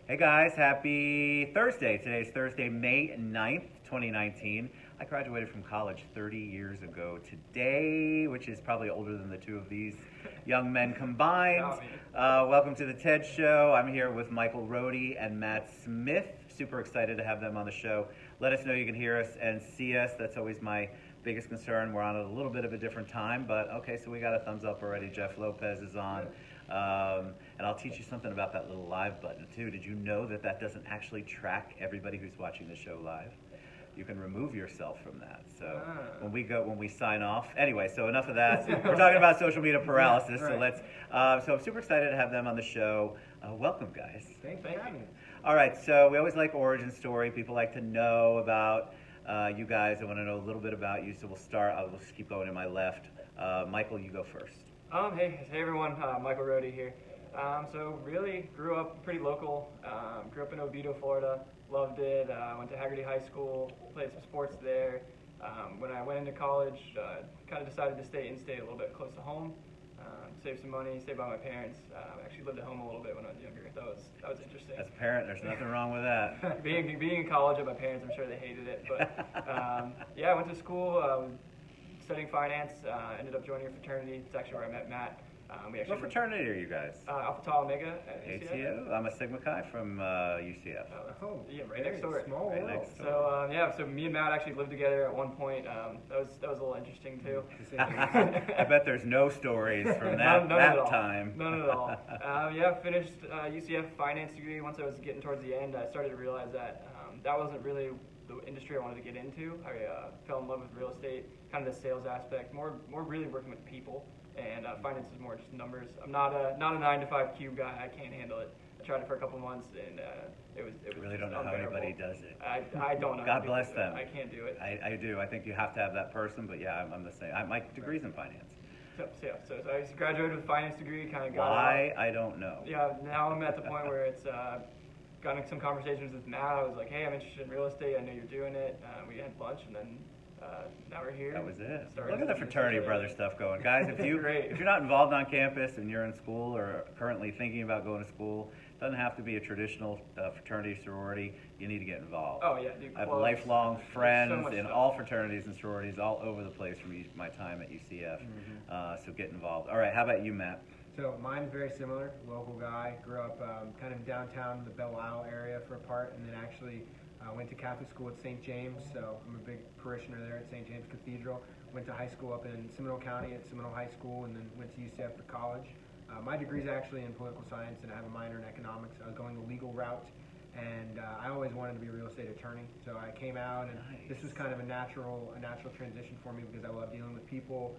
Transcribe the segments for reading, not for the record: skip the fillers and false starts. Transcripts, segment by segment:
Hey guys, happy Thursday. Today's Thursday, May 9th, 2019. I graduated from college 30 years ago today, which is probably older than the two of these young men combined. Welcome to the TED Show. I'm here with Michael Rhody and Matt Smith. Super excited to have them on the show. Let us know you can hear us and see us. That's always my biggest concern. We're on at a little bit of a different time, but okay, so we got a thumbs up already. Jeff Lopez is on. And I'll teach you something about that little live button too. Did you know that that doesn't actually track everybody who's watching the show live? You can remove yourself from that. So when we sign off, anyway. So enough of that. We're talking about social media paralysis. Yeah, right. So I'm super excited to have them on the show. Welcome, guys. Thanks for having me. All right. So we always like origin story. People like to know about you guys. I want to know a little bit about you. So we'll start. I'll just keep going to my left. Michael, you go first. Hey everyone, Michael Rhody here. So really grew up pretty local, grew up in Oviedo, Florida, loved it, went to Haggerty High School, played some sports there. When I went into college, kind of decided to stay in-state a little bit close to home, save some money, stay by my parents. Actually lived at home a little bit when I was younger. That was interesting. As a parent, there's nothing wrong with that. being in college with my parents, I'm sure they hated it, but yeah, I went to school, studying finance, ended up joining a fraternity. It's actually where I met Matt. What fraternity are you guys? Alpha Tau Omega at UCF. ATO? I'm a Sigma Chi from UCF. Yeah, right next door. Small right next door. So me and Matt actually lived together at one point. That was a little interesting too. I bet there's no stories from that time. None at all. Finished UCF finance degree. Once I was getting towards the end, I started to realize that that wasn't really the industry I wanted to get into. I fell in love with real estate, kind of the sales aspect, more really working with people, and finance is more just numbers. I'm not a 9-to-5 cube guy. I can't handle it. I tried it for a couple months, and it was really don't know how anybody does it. I don't know. God bless them. I can't do it. I do. I think you have to have that person, but yeah, I'm the same. My degree's in finance. So I graduated with a finance degree, kind of got Why? I don't know. Yeah, now I'm at the point where it's gotten some conversations with Matt. I was like, hey, I'm interested in real estate. I know you're doing it. We had lunch, and then now we're here. That was it. Look at the fraternity brother stuff going. Guys, if you're not involved on campus and you're in school or currently thinking about going to school, it doesn't have to be a traditional fraternity sorority. You need to get involved. Oh, yeah. I have lifelong friends in all fraternities and sororities all over the place from my time at UCF. So get involved. All right, how about you, Matt? So mine's very similar, local guy, grew up kind of downtown, the Belle Isle area for a part, and then actually went to Catholic school at St. James, so I'm a big parishioner there at St. James Cathedral. Went to high school up in Seminole County at Seminole High School, and then went to UCF for college. My degree's actually in political science, and I have a minor in economics. I was going the legal route, and I always wanted to be a real estate attorney, so I came out, and this was kind of a natural transition for me because I love dealing with people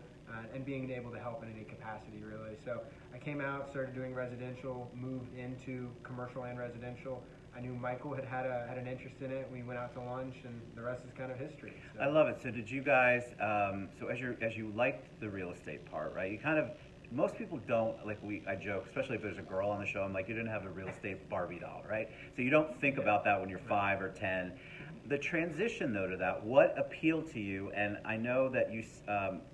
and being able to help in any capacity, really. So I came out, started doing residential, moved into commercial and residential. I knew Michael had an interest in it. We went out to lunch, and the rest is kind of history. So. I love it. So did you guys? So as you liked the real estate part, right? You kind of. Most people don't, I joke, especially if there's a girl on the show, I'm like, you didn't have a real estate Barbie doll, right? So you don't think about that when you're 5 or 10. The transition, though, to that, what appealed to you? And I know that you,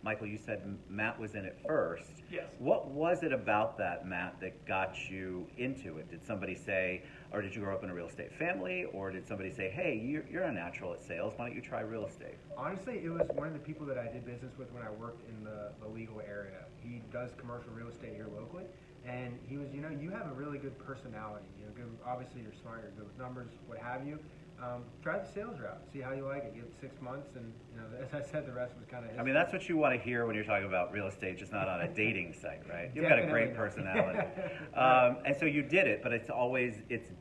Michael, you said Matt was in it first. Yes. What was it about that, Matt, that got you into it? Did somebody say, or did you grow up in a real estate family, or did somebody say, hey, you're a natural at sales, why don't you try real estate? Honestly, it was one of the people that I did business with when I worked in the legal area. He does commercial real estate here locally, and he was, you have a really good personality. Obviously you're smart, you're good with numbers, what have you. Try the sales route, see how you like it. Give it 6 months, and as I said, the rest was kind of history. I mean, that's what you want to hear when you're talking about real estate, just not on a dating site, right? You've got a great personality. And so you did it, but it's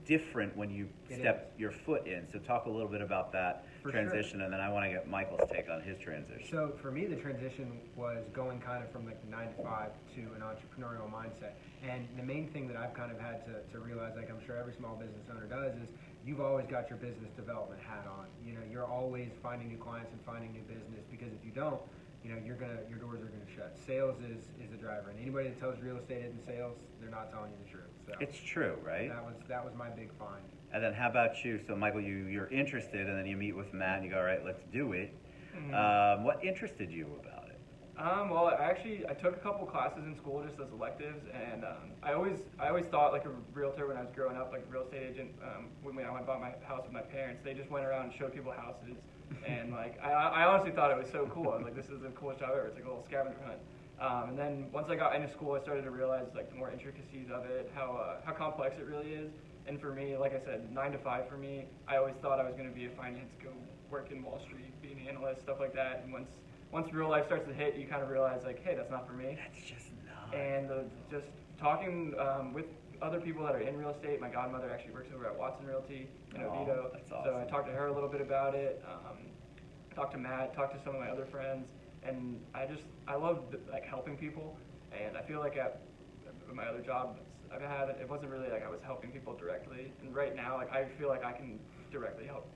different when you step your foot in. So talk a little bit about that transition, and then I want to get Michael's take on his transition. So for me, the transition was going kind of from like 9 to 5 to an entrepreneurial mindset. And the main thing that I've kind of had to realize, like I'm sure every small business owner does, is you've always got your business development hat on. You're always finding new clients and finding new business, because if you don't, your doors are gonna shut. Sales is the driver, and anybody that tells real estate isn't sales, they're not telling you the truth. So it's true, right? That was my big find. And then how about you? So Michael, you're interested, and then you meet with Matt, and you go, all right, let's do it. What interested you about it? Well, I took a couple classes in school just as electives, and I always thought like a realtor when I was growing up, like a real estate agent. When I went bought my house with my parents, they just went around and showed people houses, and like I honestly thought it was so cool. I was like, this is the coolest job ever. It's like a little scavenger hunt. And then once I got into school, I started to realize like the more intricacies of it, how complex it really is. And for me, like I said, 9 to 5 for me. I always thought I was going to be a finance, go work in Wall Street, be an analyst, stuff like that. And once real life starts to hit, you kind of realize like, hey, that's not for me. That's just not. And just talking with other people that are in real estate. My godmother actually works over at Watson Realty in Oviedo. That's awesome. So I talked to her a little bit about it. Talked to Matt, talked to some of my other friends, and I love like helping people. And I feel like at my other job I've had, it wasn't really like I was helping people directly. And right now, like I feel like I can directly help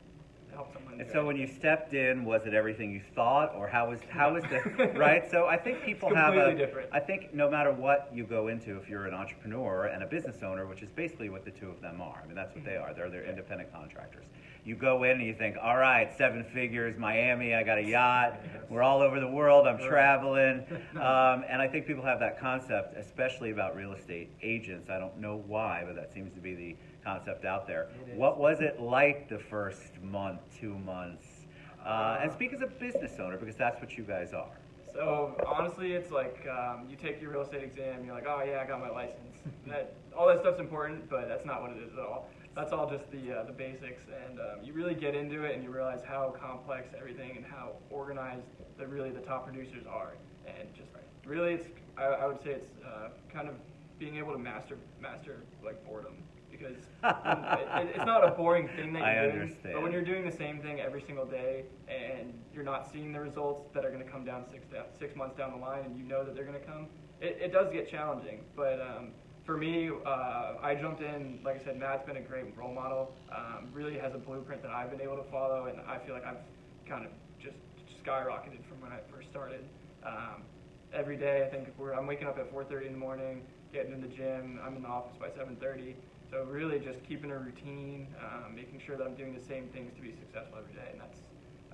someone. And so when you stepped in, was it everything you thought, or how was the right? So I think people it's have completely different. I think no matter what you go into, if you're an entrepreneur and a business owner, which is basically what the two of them are. I mean, that's what they are. They're independent contractors. You go in and you think, all right, 7 figures, Miami, I got a yacht, we're all over the world, I'm traveling. And I think people have that concept, especially about real estate agents. I don't know why, but that seems to be the concept out there. What was it like the first month, 2 months? And speak as a business owner, because that's what you guys are. So honestly, it's like you take your real estate exam, you're like, oh yeah, I got my license. All that stuff's important, but that's not what it is at all. That's all just the basics, and you really get into it and you realize how complex everything and how organized the top producers are. And just really, I would say it's kind of being able to master like boredom, because it's not a boring thing that you're doing. Understand. But when you're doing the same thing every single day and you're not seeing the results that are going to come down 6 months down the line, and you know that they're going to come, it does get challenging. But for me, I jumped in, like I said, Matt's been a great role model, really has a blueprint that I've been able to follow, and I feel like I've kind of just skyrocketed from when I first started. Every day, I think I'm waking up at 4:30 in the morning, getting in the gym, I'm in the office by 7:30, so really just keeping a routine, making sure that I'm doing the same things to be successful every day, and that's...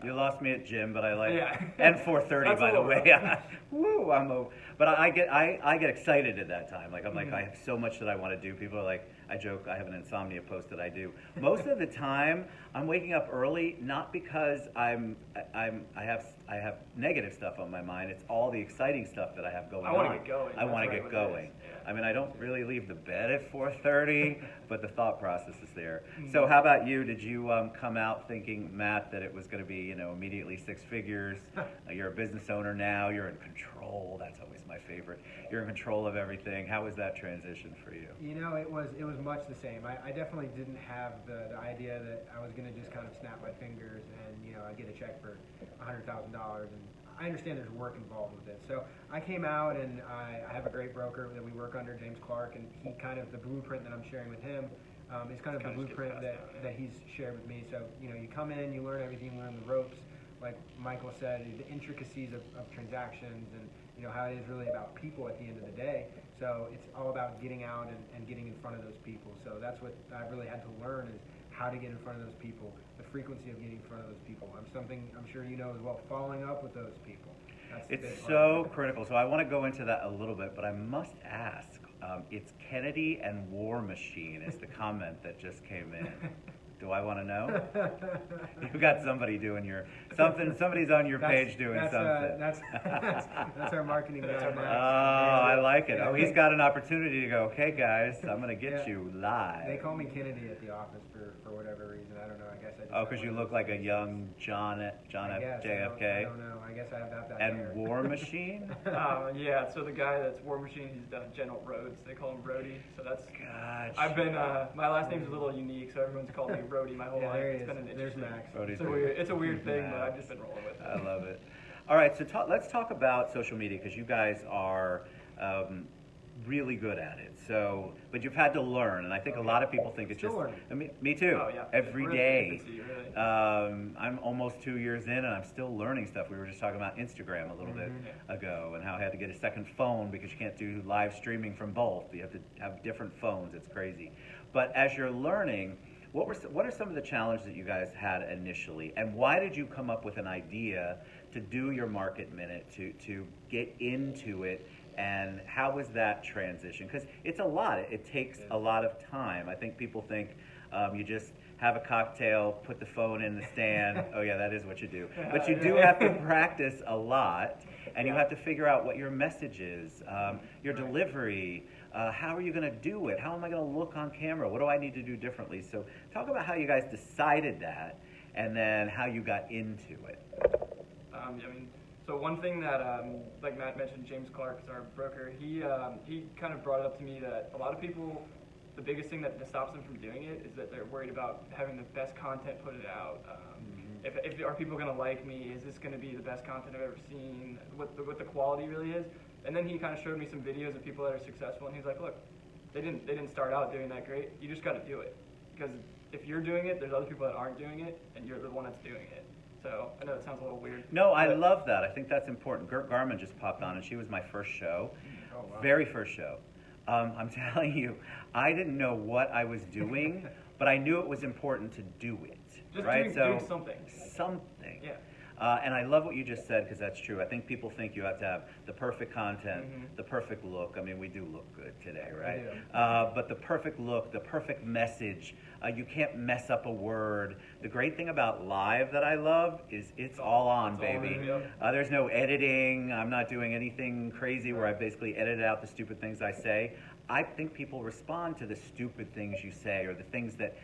You lost me at gym, but I like Yeah. and 4:30 by the way. Woo! But I get excited at that time. Like I'm like I have so much that I want to do. People are like, I joke, I have an insomnia post that I do. Most of the time, I'm waking up early not because I have negative stuff on my mind. It's all the exciting stuff that I have going on. I want to get going. I want to get going. Yeah. I mean, I don't really leave the bed at 4:30, but the thought process is there. So how about you? Did you come out thinking, Matt, that it was going to be, immediately 6 figures? You're a business owner now. You're in control. That's always my favorite. You're in control of everything. How was that transition for you? It was much the same. I definitely didn't have the idea that I was going to just kind of snap my fingers and I get a check for $100,000, and I understand there's work involved with it. So I came out, and I have a great broker that we work under, James Clark, and he kind of, the blueprint that I'm sharing with him is kind of the blueprint that he's shared with me. So you come in, you learn everything, you learn the ropes, like Michael said, the intricacies of transactions, and how it is really about people at the end of the day. So it's all about getting out and getting in front of those people. So that's what I really had to learn, is how to get in front of those people, the frequency of getting in front of those people. I'm sure you know as well, following up with those people. It's so critical. So I want to go into that a little bit, but I must ask, it's Kennedy and War Machine is the comment that just came in. Do I want to know? You've got somebody doing somebody's on your page doing something. That's our marketing guy. I like it. Oh, he's got an opportunity to go, okay, guys, I'm going to get you live. They call me Kennedy at the office for whatever reason. I don't know. I guess I just because you look like a young John JFK. I don't know. I guess I have that And hair. War Machine? Yeah, so the guy that's War Machine, he's General Rhodes. They call him Rhody. So that's... Gotcha. I've been... my last name's a little unique, so everyone's called me Rhody my whole life. It's been an There's interesting... Max. It's a weird thing, but I've just been rolling with it. I love it. All right, so let's talk about social media, because you guys are really good at it. So, but you've had to learn, and I think a lot of people think it's just... me too. Oh, yeah. Every day. Really. I'm almost 2 years in, and I'm still learning stuff. We were just talking about Instagram a little bit ago, and how I had to get a second phone because you can't do live streaming from both. You have to have different phones. It's crazy. But as you're learning, what are some of the challenges that you guys had initially, and why did you come up with an idea to do your market minute, to get into it, and how was that transition? Because it's a lot. It takes a lot of time. I think people think you just have a cocktail, put the phone in the stand. Oh yeah, that is what you do. But you do have to practice a lot, and you have to figure out what your message is, your delivery. How are you going to do it? How am I going to look on camera? What do I need to do differently? So talk about how you guys decided that, and then how you got into it. So one thing that, like Matt mentioned, James Clark is our broker. He kind of brought it up to me that a lot of people, the biggest thing that stops them from doing it is that they're worried about having the best content put it out. If are people going to like me? Is this going to be the best content I've ever seen? What the quality really is? And then he kind of showed me some videos of people that are successful, and he's like, look, they didn't start out doing that great. You just got to do it, because if you're doing it, there's other people that aren't doing it, and you're the one that's doing it. So I know it sounds a little weird. No, I love that. I think that's important. Gert Garman just popped on, and she was my first show, very first show. I'm telling you, I didn't know what I was doing, but I knew it was important to do it. Just right? doing something. Something. Yeah. And I love what you just said, because that's true. I think people think you have to have the perfect content, the perfect look. I mean, we do look good today, right? But the perfect look, the perfect message, you can't mess up a word. The great thing about live that I love is it's all on, baby. There's no editing. I'm not doing anything crazy where I basically edit out the stupid things I say. I think people respond to the stupid things you say, or the things that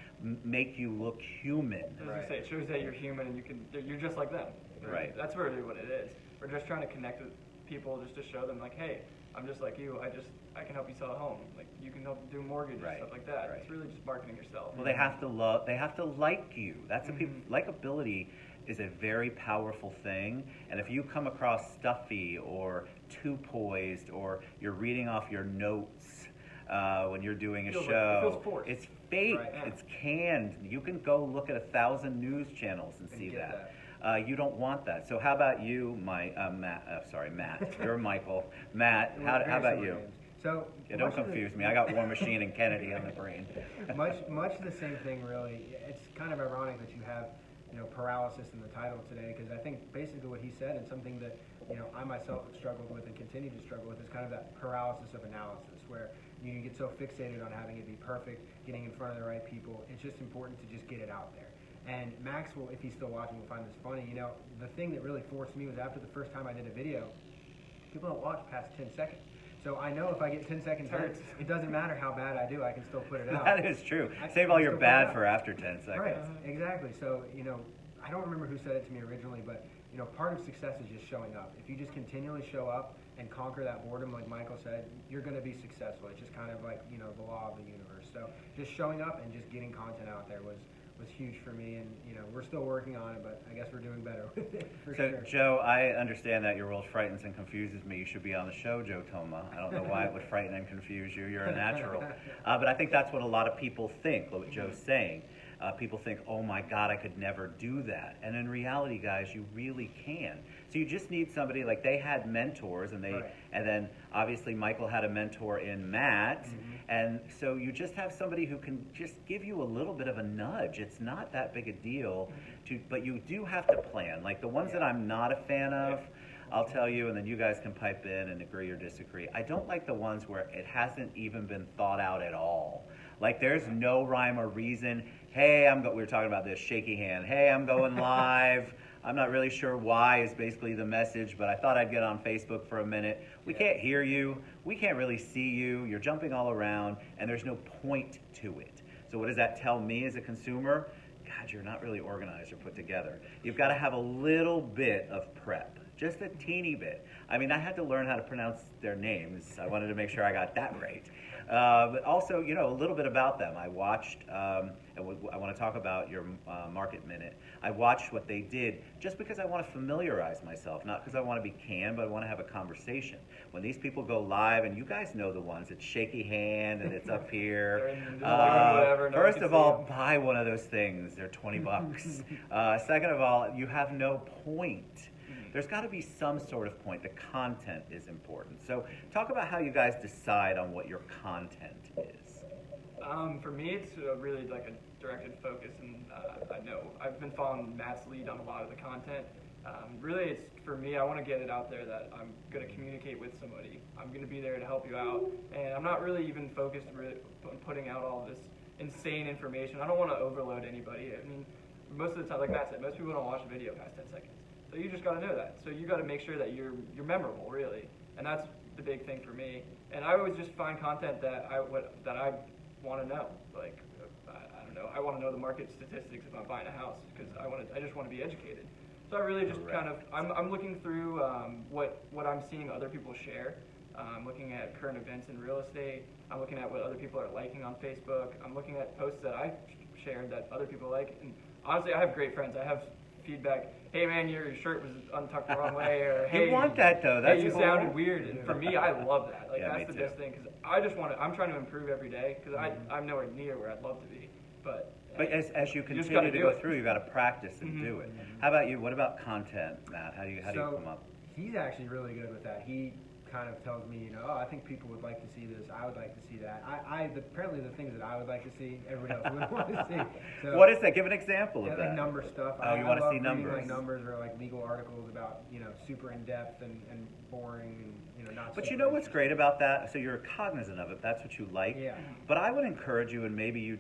make you look human. As I say, it shows that you're human and you're just like them. Right. That's really what it is. We're just trying to connect with people, just to show them, like, hey, I'm just like you. I can help you sell a home. Like, you can help do mortgage and stuff like that. It's really just marketing yourself. Well, they have to like you. That's likability is a very powerful thing. And if you come across stuffy or too poised, or you're reading off your notes when you're doing a show, it's fake. It's canned. You can go look at 1,000 news channels and see that. You don't want that. So how about you, Matt? You're Michael. Matt, how about you? So don't confuse me. I got War Machine and Kennedy on the brain. much the same thing, really. It's kind of ironic that you have, paralysis in the title today, because I think basically what he said, and something that I myself have struggled with and continue to struggle with, is kind of that paralysis of analysis, where you get so fixated on having it be perfect, getting in front of the right people. It's just important to just get it out there. And Max will, if he's still watching, will find this funny. The thing that really forced me was after the first time I did a video, people don't watch past 10 seconds. So I know if I get 10 seconds in, it doesn't matter how bad I do, I can still put it out. That is true. Save all your bad for after 10 seconds. Right, exactly. So, I don't remember who said it to me originally, but, part of success is just showing up. If you just continually show up and conquer that boredom, like Michael said, you're going to be successful. It's just kind of like, the law of the universe. So just showing up and just getting content out there was huge for me, and we're still working on it, but I guess we're doing better with it for sure. Joe, I understand that your role frightens and confuses me. You should be on the show, Joe Toma. I don't know why it would frighten and confuse you. You're a natural. But I think that's what a lot of people think, what Joe's saying. People think, oh my God, I could never do that. And in reality, guys, you really can. So you just need somebody, like they had mentors, and and then obviously Michael had a mentor in Matt. And so you just have somebody who can just give you a little bit of a nudge. It's not that big a deal, but you do have to plan. Like the ones that I'm not a fan of, I'll tell you, and then you guys can pipe in and agree or disagree. I don't like the ones where it hasn't even been thought out at all. Like there's no rhyme or reason. Hey, we were talking about this, shaky hand. Hey, I'm going live. I'm not really sure why is basically the message, but I thought I'd get on Facebook for a minute. We can't hear you. We can't really see you. You're jumping all around, and there's no point to it. So what does that tell me as a consumer? God, you're not really organized or put together. You've got to have a little bit of prep, just a teeny bit. I mean, I had to learn how to pronounce their names. I wanted to make sure I got that right. But also, a little bit about them. I watched, and I want to talk about your market minute. I watched what they did just because I want to familiarize myself, not because I want to be canned, but I want to have a conversation. When these people go live, and you guys know the ones, it's shaky hand and it's up here. First of all, buy one of those things. They're 20 bucks. Second of all, you have no point. There's got to be some sort of point. The content is important. So talk about how you guys decide on what your content is. For me, it's really like a directed focus, and I know I've been following Matt's lead on a lot of the content, Really, it's for me. I want to get it out there that I'm going to communicate with somebody. I'm going to be there to help you out, and I'm not really even focused on putting out all this insane information. I don't want to overload anybody. I mean, most of the time, like Matt said, most people don't watch a video past 10 seconds. So you just got to know that. So you got to make sure that you're memorable, really, and that's the big thing for me. And I always just find content that I want to know. Like, I don't know. I want to know the market statistics if I'm buying a house because I just want to be educated. So I really just kind of I'm looking through what I'm seeing other people share. I'm looking at current events in real estate. I'm looking at what other people are liking on Facebook. I'm looking at posts that I shared that other people like. And honestly, I have great friends. I have feedback. Hey man, your shirt was untucked the wrong way, or hey, you want that though. That's hey, you cool. sounded weird. And for me, I love that. Like Yeah, that's the me too. best thing because I'm trying to improve every day because I'm nowhere near where I'd love to be. But as you just continue gotta to do go it. through, you got to practice and do it. How about you? What about content, Matt? How do you come up? He's actually really good with that. He kind of tells me, oh, I think people would like to see this. I would like to see that. Apparently the things that I would like to see, everybody else would want to see. So, What is that? Give an example of that. like number stuff. Oh, you I want to love see reading, numbers? like numbers or like legal articles about super in depth and boring and not. But super you know what's interesting. great about that? So you're cognizant of it. That's what you like. Yeah. But I would encourage you, and maybe you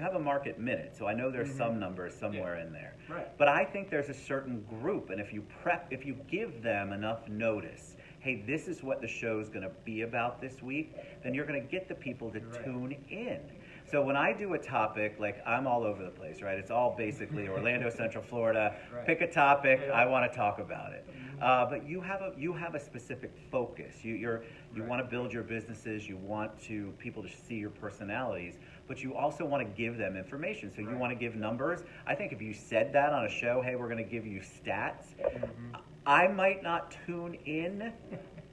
have a market minute. So I know there's some numbers somewhere in there. Right. But I think there's a certain group, and if you give them enough notice, hey, this is what the show's going to be about this week, then you're going to get the people to tune in. So when I do a topic, like I'm all over the place, right? It's all basically Orlando, Central Florida. Right. Pick a topic, I want to talk about it. But you have a specific focus. You want to build your businesses. You want people to see your personalities, but you also want to give them information. So you want to give numbers. I think if you said that on a show, hey, we're going to give you stats. I might not tune in,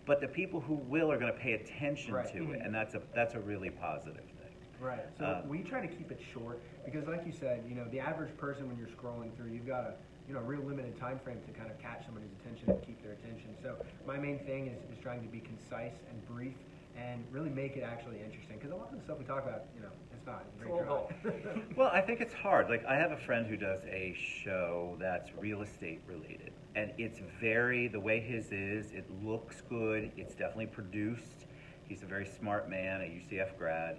but the people who will are going to pay attention to it, and that's a really positive thing. Right. So we try to keep it short because, like you said, the average person when you're scrolling through, you've got a real limited time frame to kind of catch somebody's attention and keep their attention. So my main thing is trying to be concise and brief and really make it actually interesting because a lot of the stuff we talk about, it's not. It's very dry. Well, I think it's hard. Like I have a friend who does a show that's real estate related, and it's the way his is. It looks good. It's definitely produced. He's a very smart man, a UCF grad.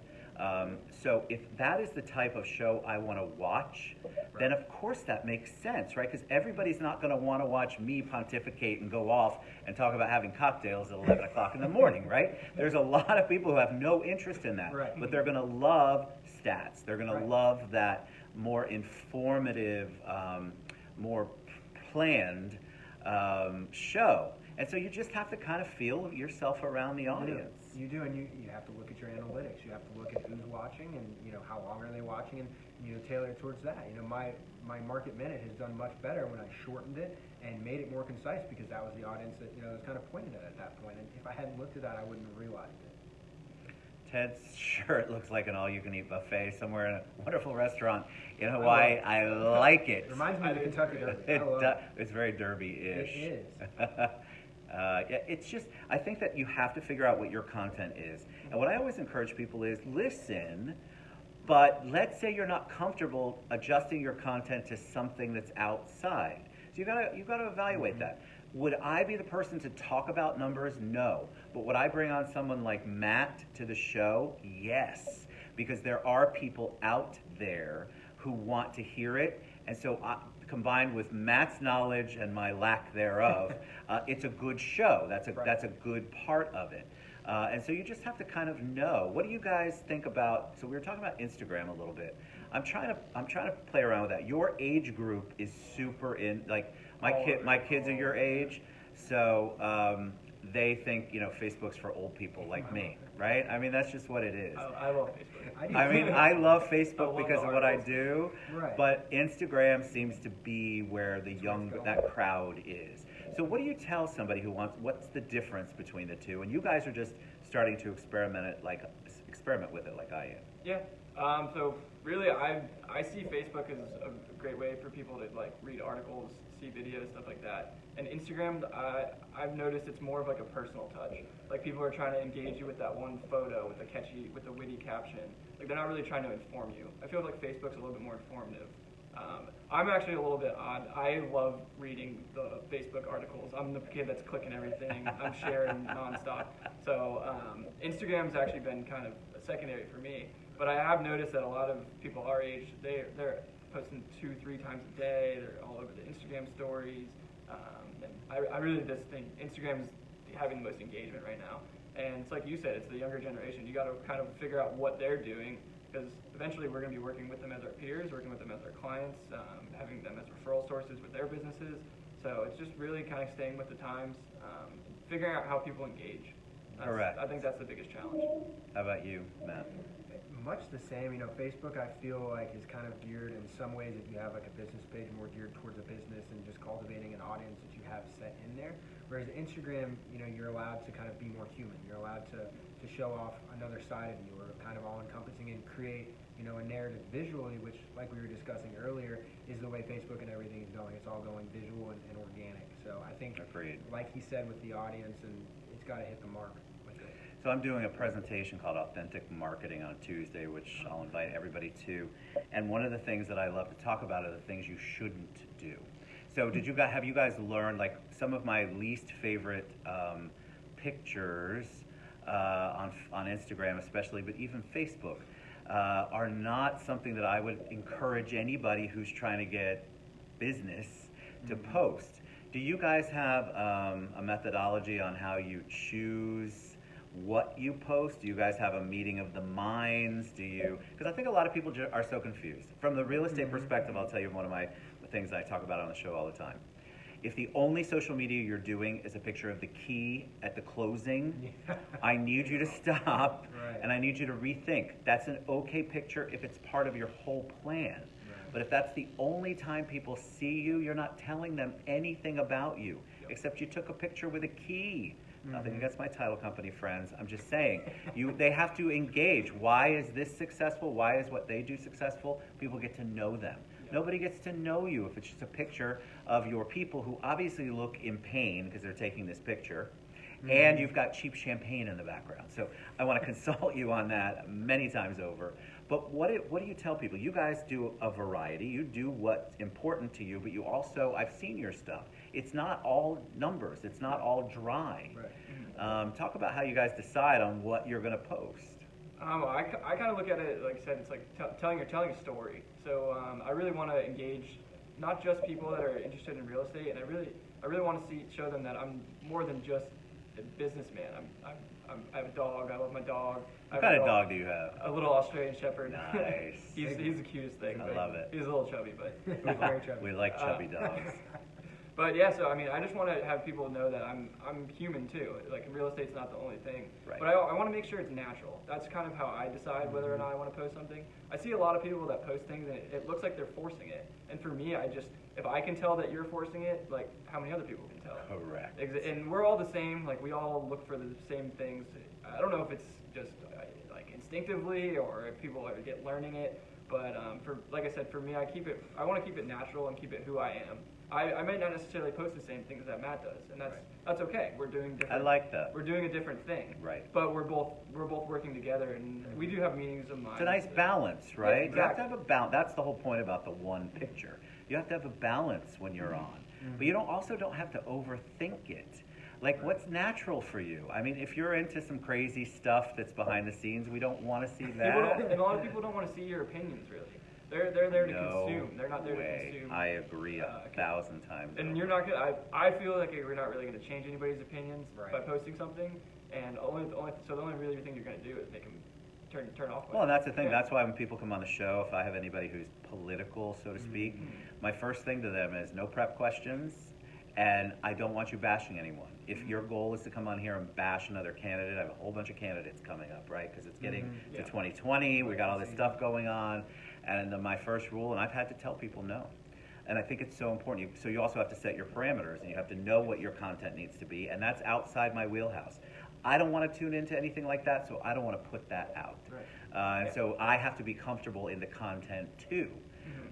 So if that is the type of show I want to watch, then of course that makes sense, right? Because everybody's not going to want to watch me pontificate and go off and talk about having cocktails at 11 o'clock in the morning, right? There's a lot of people who have no interest in that, but they're going to love stats. They're going to love that more informative, more planned show. And so you just have to kind of feel yourself around the audience. You do, and you have to look at your analytics. You have to look at who's watching and how long are they watching, and tailor it towards that. My market minute has done much better when I shortened it and made it more concise because that was the audience that was kind of pointed at that point. And if I hadn't looked at that, I wouldn't have realized it. Ted's shirt looks like an all-you-can-eat buffet somewhere in a wonderful restaurant in Hawaii. I like it. Reminds me of the Kentucky Derby. It's very derby-ish. It is. It's just, I think that you have to figure out what your content is. And what I always encourage people is listen, but let's say you're not comfortable adjusting your content to something that's outside. So you gotta evaluate that. Would I be the person to talk about numbers? No. But would I bring on someone like Matt to the show? Yes. Because there are people out there who want to hear it. And so combined with Matt's knowledge and my lack thereof, it's a good show. That's a good part of it. And so you just have to kind of know. What do you guys think about? So we were talking about Instagram a little bit. I'm trying to play around with that. Your age group is super in. Like my kids are your age, so they think Facebook's for old people like me, right? I mean that's just what it is. I love Facebook. I love Facebook because of what I do, Right. but Instagram seems to be where that crowd is. So what do you tell somebody what's the difference between the two? And you guys are just starting to experiment with it like I am. Yeah. So really, I see Facebook as a great way for people to read articles, see videos, stuff like that. And Instagram, I've noticed it's more of a personal touch. Like people are trying to engage you with that one photo, with a witty caption. Like they're not really trying to inform you. I feel like Facebook's a little bit more informative. I'm actually a little bit odd. I love reading the Facebook articles. I'm the kid that's clicking everything. I'm sharing nonstop. So Instagram's actually been kind of secondary for me. But I have noticed that a lot of people our age, they're posting 2-3 times a day. They're all over the Instagram stories. And I really just think Instagram's having the most engagement right now. And it's like you said, it's the younger generation. You got to kind of figure out what they're doing, because eventually we're going to be working with them as our peers, working with them as our clients, having them as referral sources with their businesses. So it's just really kind of staying with the times, figuring out how people engage. Correct. I think that's the biggest challenge. How about you, Matt? Much the same. Facebook, I feel like, is kind of geared in some ways, if you have like a business page, more geared towards a business and just cultivating an audience that you have set in there. Whereas Instagram, you're allowed to kind of be more human. You're allowed to show off another side of you, or kind of all-encompassing, and create, a narrative visually, which, like we were discussing earlier, is the way Facebook and everything is going. It's all going visual and organic. So I think, Agreed. like he said, with the audience, and it's got to hit the mark. So I'm doing a presentation called Authentic Marketing on Tuesday, which I'll invite everybody to. And one of the things that I love to talk about are the things you shouldn't do. So have you guys learned, like, some of my least favorite pictures on Instagram especially, but even Facebook, are not something that I would encourage anybody who's trying to get business to post. Do you guys have a methodology on how you choose what you post? Do you guys have a meeting of the minds? Because I think a lot of people are so confused. From the real estate perspective, I'll tell you one of the things I talk about on the show all the time. If the only social media you're doing is a picture of the key at the closing, I need you to stop, and I need you to rethink. That's an okay picture if it's part of your whole plan. But if that's the only time people see you, you're not telling them anything about you, except you took a picture with a key. Nothing against my title company friends. I'm just saying, they have to engage. Why is this successful? Why is what they do successful? People get to know them. Nobody gets to know you if it's just a picture of your people who obviously look in pain because they're taking this picture, and you've got cheap champagne in the background. So I want to consult you on that many times over. But what do you tell people? You guys do a variety. You do what's important to you, but you also, I've seen your stuff. It's not all numbers. It's not all dry. Right. Talk about how you guys decide on what you're going to post. I kind of look at it, like I said, it's like telling a story. So I really want to engage not just people that are interested in real estate, and I really want to show them that I'm more than just a businessman. I have a dog. I love my dog. What kind of dog do you have? A little Australian Shepherd. Nice. He's the cutest thing. I love it. He's a little chubby, but he's very chubby. We like chubby dogs. But yeah, so I mean, I just want to have people know that I'm human too. Like, real estate's not the only thing. Right. But I want to make sure it's natural. That's kind of how I decide whether or not I want to post something. I see a lot of people that post things and it looks like they're forcing it. And for me, if I can tell that you're forcing it, like, how many other people can tell? Correct. And we're all the same. Like, we all look for the same things. I don't know if it's just like instinctively or if people get learning it. But like I said, for me, I want to keep it natural and keep it who I am. I may not necessarily post the same things that Matt does, and that's okay. We're doing different. I like that. We're doing a different thing. Right. But we're both working together, and we do have meetings of minds. It's a nice balance, right? Yeah, exactly. You have to have a balance. That's the whole point about the one picture. You have to have a balance when you're on, but you don't have to overthink it. Like, what's natural for you? I mean, if you're into some crazy stuff that's behind the scenes, we don't want to see that. And a lot of people don't want to see your opinions, really. They're there to consume. They're not there to consume. I agree 1,000 times. And you're not gonna. I feel like we're not really gonna change anybody's opinions by posting something. And the only really thing you're gonna do is make them turn off. Well, and that's the thing. That's why when people come on the show, if I have anybody who's political, so to speak, my first thing to them is no prep questions, and I don't want you bashing anyone. If your goal is to come on here and bash another candidate, I have a whole bunch of candidates coming up, right? Because it's getting to 2020. We got all this stuff going on. And my first rule, and I've had to tell people no. And I think it's so important. So you also have to set your parameters, and you have to know what your content needs to be, and that's outside my wheelhouse. I don't want to tune into anything like that, so I don't want to put that out. Right. And so I have to be comfortable in the content too.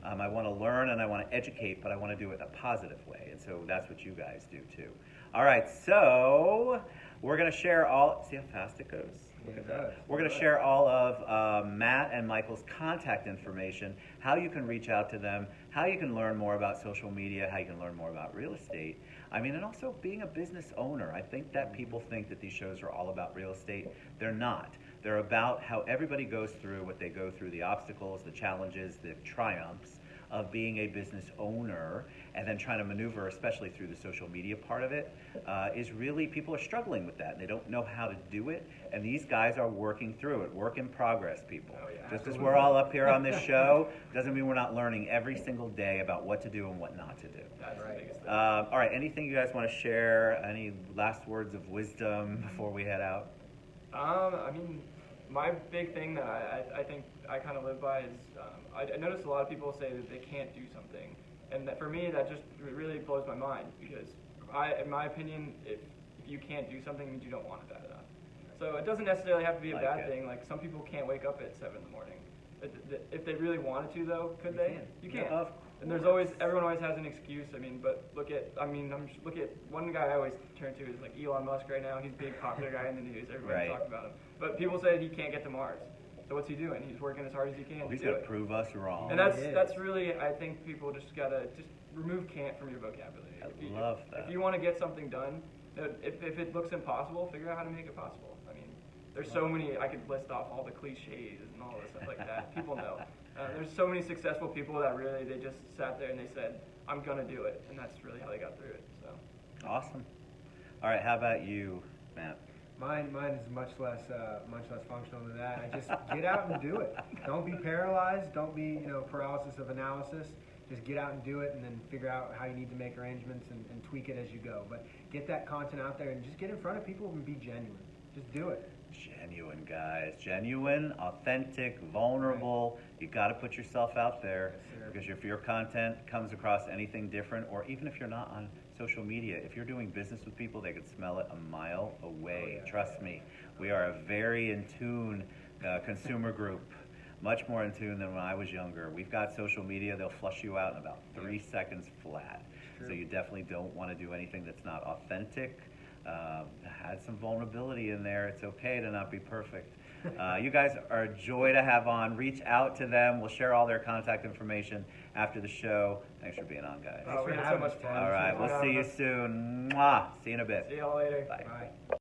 I want to learn and I want to educate, but I want to do it in a positive way. And so that's what you guys do too. All right, so we're going to share see how fast it goes? Look It at that. does. We're going to share all of Matt and Michael's contact information, how you can reach out to them, how you can learn more about social media, how you can learn more about real estate. I mean, and also being a business owner. I think that people think that these shows are all about real estate. They're not. They're about how everybody goes through what they go through, the obstacles, the challenges, the triumphs of being a business owner, and then trying to maneuver, especially through the social media part of it, is really, people are struggling with that. And they don't know how to do it, and these guys are working through it. Work in progress, people. Oh, yeah, Just as we're all up here on this show, doesn't mean we're not learning every single day about what to do and what not to do. That's the biggest thing. All right, anything you guys want to share? Any last words of wisdom before we head out? I mean, my big thing that I think I kind of live by is I notice a lot of people say that they can't do something, and that for me that just really blows my mind, because in my opinion, if you can't do something, it means you don't want it bad enough. So it doesn't necessarily have to be a bad thing. Like, some people can't wake up at 7 in the morning. If they really wanted to, though, could they? You can. Yeah, and there's always, everyone always has an excuse. I mean, but look at one guy I always turn to is like Elon Musk right now. He's a big popular guy in the news. Everybody talks about him. But people say he can't get to Mars. So what's he doing? He's working as hard as he can. He's to going do to it. prove us wrong. And that's really, I think people just gotta remove can't from your vocabulary. I love that. If you want to get something done, if it looks impossible, figure out how to make it possible. I mean, there's so many, I could list off all the cliches and all this stuff like that. People know. There's so many successful people that really, they just sat there and they said, I'm gonna do it. And that's really how they got through it, so. Awesome. All right, how about you, Matt? Mine is much less functional than that. I just get out and do it. Don't be paralyzed. Don't be paralysis of analysis. Just get out and do it, and then figure out how you need to make arrangements and tweak it as you go. But get that content out there and just get in front of people and be genuine. Just do it. Genuine, guys. Genuine, authentic, vulnerable. You got to put yourself out there, because if your content comes across anything different, or even if you're not on social media, if you're doing business with people, they can smell it a mile away. Oh, yeah. Trust me. We are a very in tune consumer group, much more in tune than when I was younger. We've got social media, they'll flush you out in about 3 seconds flat. So you definitely don't want to do anything that's not authentic. Had some vulnerability in there. It's okay to not be perfect. You guys are a joy to have on. Reach out to them. We'll share all their contact information after the show. Thanks for being on, guys. We had so much fun. All right, we'll see you soon. Mwah. See you in a bit. See y'all later. Bye. Bye.